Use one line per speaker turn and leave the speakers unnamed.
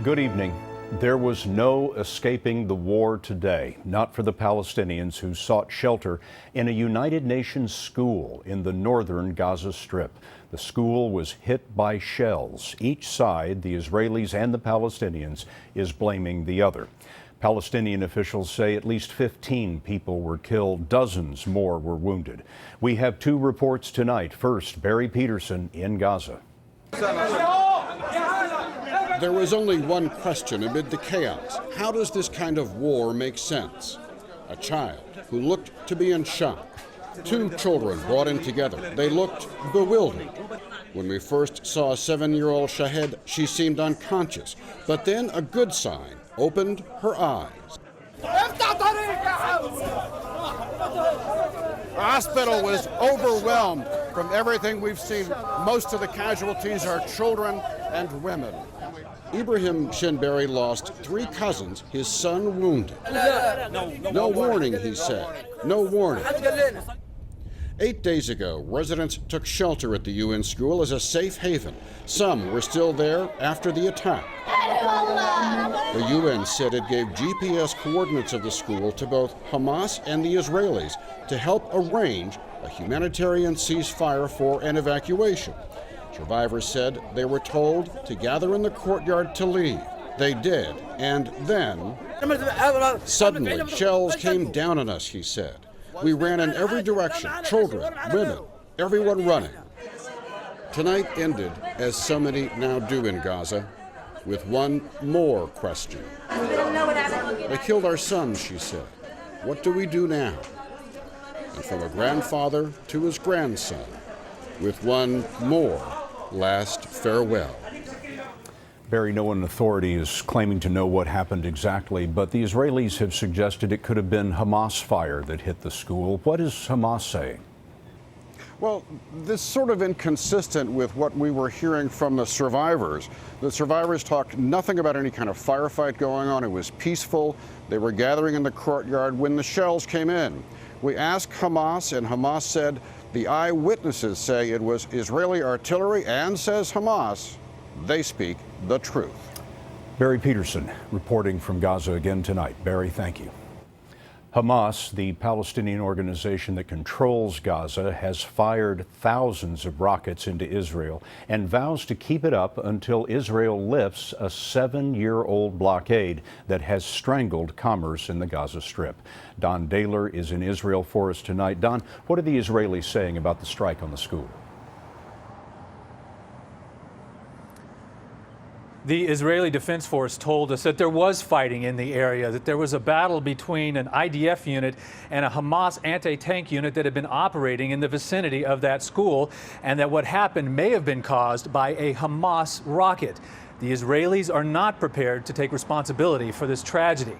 Good evening. There was no escaping the war today, not for the Palestinians who sought shelter in a United Nations school in the northern Gaza Strip. The school was hit by shells. Each side, the Israelis and the Palestinians, is blaming the other. Palestinian officials say at least 15 people were killed, dozens more were wounded. We have two reports tonight. First, Barry Petersen in Gaza.
There was only one question amid the chaos. How does this kind of war make sense? A child who looked to be in shock. Two children brought in together. They looked bewildered. When we first saw a 7-year-old Shahed, she seemed unconscious. But then a good sign opened her eyes.
The hospital was overwhelmed from everything we've seen. Most of the casualties are children and women.
Ibrahim Shinbari lost 3 cousins, his son wounded. No warning, he said. No warning. 8 days ago, residents took shelter at the UN school as a safe haven. Some were still there after the attack. The UN said it gave GPS coordinates of the school to both Hamas and the Israelis to help arrange a humanitarian ceasefire for an evacuation. Survivors said they were told to gather in the courtyard to leave. They did, and then suddenly shells came down on us, he said. We ran in every direction, children, women, everyone running. Tonight ended, as so many now do in Gaza, with one more question. They killed our sons, she said. What do we do now? And from a grandfather to his grandson, with one more last farewell.
Barry, no one in authority is claiming to know what happened exactly, but the Israelis have suggested it could have been Hamas fire that hit the school. What is Hamas saying?
Well, this is sort of inconsistent with what we were hearing from the survivors. The survivors talked nothing about any kind of firefight going on. It was peaceful. They were gathering in the courtyard when the shells came in. We asked Hamas, and Hamas said the eyewitnesses say it was Israeli artillery, and says Hamas, they speak the truth.
Barry Petersen reporting from Gaza again tonight. Barry, thank you. Hamas, the Palestinian organization that controls Gaza, has fired thousands of rockets into Israel and vows to keep it up until Israel lifts a 7-year-old blockade that has strangled commerce in the Gaza Strip. Don Daler is in Israel for us tonight. Don, what are the Israelis saying about the strike on the school?
The Israeli Defense Force told us that there was fighting in the area, that there was a battle between an IDF unit and a Hamas anti-tank unit that had been operating in the vicinity of that school, and that what happened may have been caused by a Hamas rocket. The Israelis are not prepared to take responsibility for this tragedy.